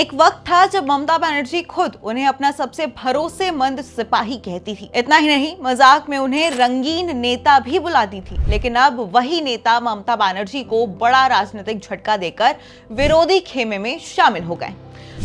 एक वक्त था जब ममता बनर्जी खुद उन्हें अपना सबसे भरोसेमंद सिपाही कहती थी। इतना ही नहीं, मजाक में उन्हें रंगीन नेता भी बुलाती थी। लेकिन अब वही नेता ममता बनर्जी को बड़ा राजनीतिक झटका देकर विरोधी खेमे में शामिल हो गए।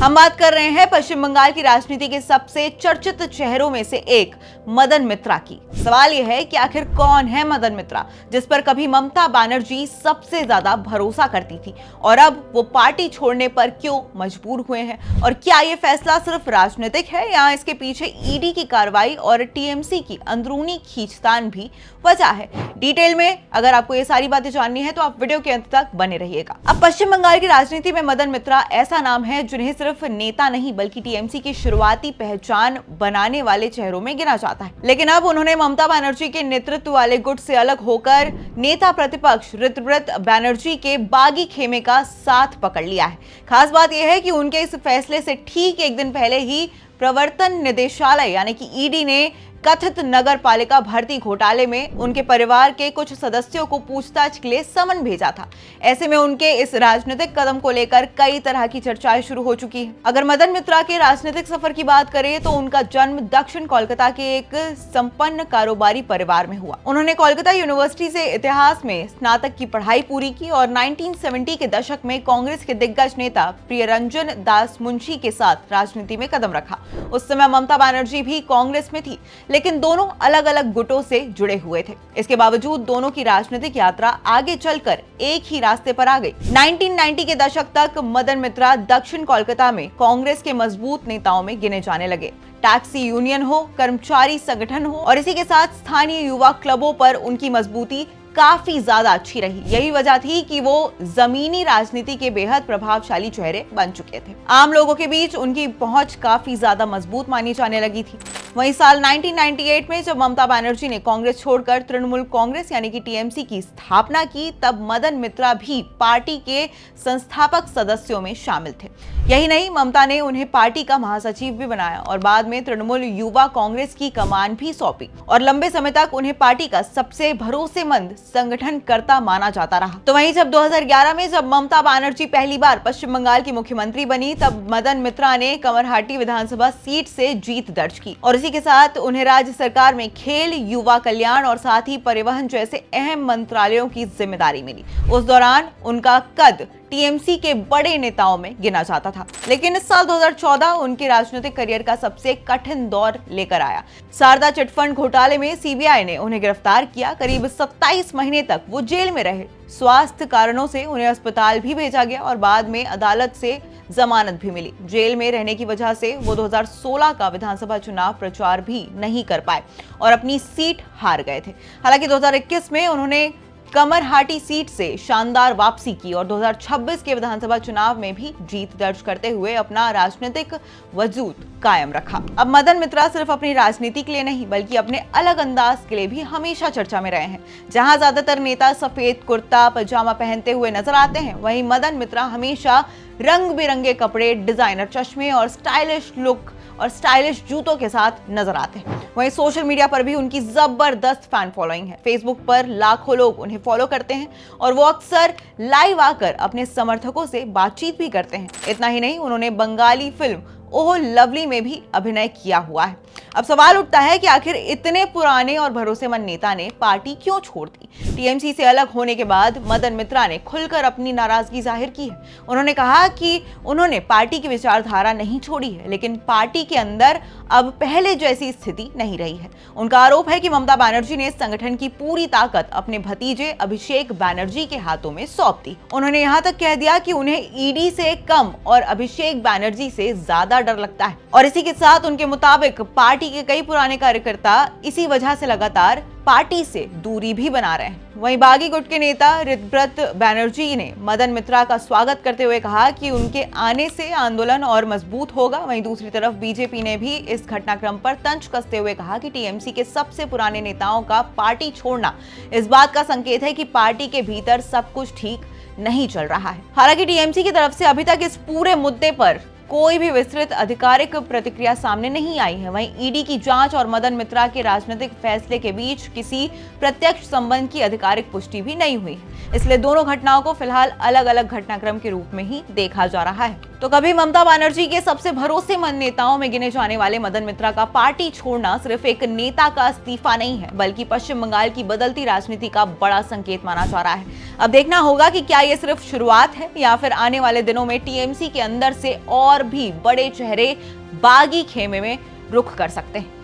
हम बात कर रहे हैं पश्चिम बंगाल की राजनीति के सबसे चर्चित चेहरों में से एक मदन मित्रा की। सवाल यह है कि आखिर कौन है मदन मित्रा, जिस पर कभी ममता बनर्जी सबसे ज्यादा भरोसा करती थी, और अब वो पार्टी छोड़ने पर क्यों मजबूर हुए हैं? और क्या ये फैसला सिर्फ राजनीतिक है या इसके पीछे ईडी की कार्रवाई और टीएमसी की अंदरूनी खींचतान भी वजह है? डिटेल में अगर आपको ये सारी बातें जाननी है तो आप वीडियो के अंत तक बने रहिएगा। अब पश्चिम बंगाल की राजनीति में मदन मित्रा ऐसा नाम है जिन्हें सिर्फ नेता नहीं बल्कि टीएमसी की शुरुआती पहचान बनाने वाले चेहरों में गिना जाता है। लेकिन अब उन्होंने ममता बनर्जी के नेतृत्व वाले गुट से अलग होकर नेता प्रतिपक्ष ऋतव्रत बनर्जी के बागी खेमे का साथ पकड़ लिया है। खास बात यह है कि उनके इस फैसले से ठीक एक दिन पहले ही प्रवर्तन निदेशालय यानी कि ईडी ने कथित नगर पालिका भर्ती घोटाले में उनके परिवार के कुछ सदस्यों को पूछताछ के लिए समन भेजा था। ऐसे में उनके इस राजनीतिक कदम को लेकर कई तरह की चर्चाएं शुरू हो चुकी हैं। अगर मदन मित्रा के राजनीतिक सफर की बात करें तो उनका जन्म दक्षिण कोलकाता के एक संपन्न कारोबारी परिवार में हुआ। उन्होंने कोलकाता यूनिवर्सिटी से इतिहास में स्नातक की पढ़ाई पूरी की और 1970 के दशक में कांग्रेस के दिग्गज नेता प्रियरंजन दास मुंशी के साथ राजनीति में कदम रखा। उस समय ममता बनर्जी भी कांग्रेस में थी, लेकिन दोनों अलग अलग गुटों से जुड़े हुए थे। इसके बावजूद दोनों की राजनीतिक यात्रा आगे चलकर एक ही रास्ते पर आ गई। 1990 के दशक तक मदन मित्रा दक्षिण कोलकाता में कांग्रेस के मजबूत नेताओं में गिने जाने लगे। टैक्सी यूनियन हो, कर्मचारी संगठन हो और इसी के साथ स्थानीय युवा क्लबों पर उनकी मजबूती काफी ज्यादा अच्छी रही। यही वजह थी कि वो जमीनी राजनीति के बेहद प्रभावशाली चेहरे बन चुके थे। आम लोगों के बीच उनकी पहुंच काफी ज्यादा मजबूत मानी जाने लगी थी। वहीं साल 1998 में जब ममता बनर्जी ने कांग्रेस छोड़कर तृणमूल कांग्रेस यानी कि टीएमसी की स्थापना की, तब मदन मित्रा भी पार्टी के संस्थापक सदस्यों में शामिल थे। यही नहीं, ममता ने उन्हें पार्टी का महासचिव भी बनाया और बाद में तृणमूल युवा कांग्रेस की कमान भी सौंपी और लंबे समय तक उन्हें पार्टी का सबसे भरोसेमंद संगठनकर्ता माना जाता रहा। तो वहीं जब 2011 में जब ममता बनर्जी पहली बार पश्चिम बंगाल की मुख्यमंत्री बनी, तब मदन मित्रा ने कमरहाटी विधानसभा सीट से जीत दर्ज की और इसी के साथ उन्हें राज्य सरकार में खेल, युवा कल्याण और साथ ही परिवहन जैसे अहम मंत्रालयों की जिम्मेदारी मिली। उस दौरान उनका कद टीएमसी के बड़े नेताओं में गिना जाता था। लेकिन इस साल 2014 उनके राजनीतिक करियर का सबसे कठिन दौर लेकर आया। शारदा चिटफंड घोटाले में सीबीआई ने उन्हें गिरफ्तार किया। करीब 27 महीने तक वो जेल में रहे। स्वास्थ्य कारणों से उन्हें अस्पताल भी भेजा गया और बाद में अदालत से जमानत भी मिली। जेल में रहने की वजह से वो 2016 का विधानसभा चुनाव प्रचार भी नहीं कर पाए और अपनी सीट हार गए थे। हालांकि 2021 में उन्होंने कमरहाटी सीट से शानदार वापसी की और 2026 के विधानसभा चुनाव में भी जीत दर्ज करते हुए अपना राजनीतिक वजूद कायम रखा। अब मदन मित्रा सिर्फ अपनी राजनीति के लिए नहीं बल्कि अपने अलग अंदाज के लिए भी हमेशा चर्चा में रहे हैं। जहां ज्यादातर नेता सफेद कुर्ता पजामा पहनते हुए नजर आते हैं, वहीं मदन मित्रा हमेशा रंग बिरंगे कपड़े, डिजाइनर चश्मे और स्टाइलिश लुक और स्टाइलिश जूतों के साथ नजर आते हैं। वहीं सोशल मीडिया पर भी उनकी जबरदस्त फैन फॉलोइंग है। फेसबुक पर लाखों लोग उन्हें फॉलो करते हैं और वो अक्सर लाइव आकर अपने समर्थकों से बातचीत भी करते हैं। इतना ही नहीं, उन्होंने बंगाली फिल्म ओह लवली में भी अभिनय किया हुआ है। अब सवाल उठता है कि आखिर इतने पुराने और भरोसेमंद नेता ने पार्टी क्यों छोड़ दी? टीएमसी से अलग होने के बाद मदन मित्रा ने खुलकर अपनी नाराजगी जाहिर की है। उन्होंने कहा कि उन्होंने पार्टी की विचारधारा नहीं छोड़ी है, लेकिन पार्टी के अंदर अब पहले जैसी स्थिति नहीं रही है। उनका आरोप है कि ममता बनर्जी ने संगठन की पूरी ताकत अपने भतीजे अभिषेक बनर्जी के हाथों में सौंप दी। उन्होंने यहाँ तक कह दिया कि उन्हें ईडी से कम और अभिषेक बनर्जी से ज्यादा डर लगता है और इसी के साथ उनके मुताबिक पार्टी के कई पुराने कार्यकर्ता इसी वजह से लगातार पार्टी से दूरी भी बना रहे हैं। वहीं बागी गुट के नेता ऋतव्रत बनर्जी ने मदन मित्रा का स्वागत करते हुए कहा कि उनके आने से आंदोलन और मजबूत होगा। वहीं दूसरी तरफ बीजेपी ने भी इस घटनाक्रम पर तंज कसते हुए कहा कि टीएमसी के सबसे पुराने नेताओं का पार्टी छोड़ना इस बात का संकेत है कि पार्टी के भीतर सब कुछ ठीक नहीं चल रहा है। हालांकि टीएमसी की तरफ से अभी तक इस पूरे मुद्दे पर कोई भी विस्तृत आधिकारिक प्रतिक्रिया सामने नहीं आई है। वहीं ईडी की जांच और मदन मित्रा के राजनीतिक फैसले के बीच किसी प्रत्यक्ष संबंध की आधिकारिक पुष्टि भी नहीं हुई है। इसलिए दोनों घटनाओं को फिलहाल अलग अलग घटनाक्रम के रूप में ही देखा जा रहा है। तो कभी ममता बनर्जी के सबसे भरोसेमंद नेताओं में गिने जाने वाले मदन मित्रा का पार्टी छोड़ना सिर्फ एक नेता का इस्तीफा नहीं है, बल्कि पश्चिम बंगाल की बदलती राजनीति का बड़ा संकेत माना जा रहा है। अब देखना होगा कि क्या ये सिर्फ शुरुआत है या फिर आने वाले दिनों में टीएमसी के अंदर से और भी बड़े चेहरे बागी खेमे में रुख कर सकते हैं।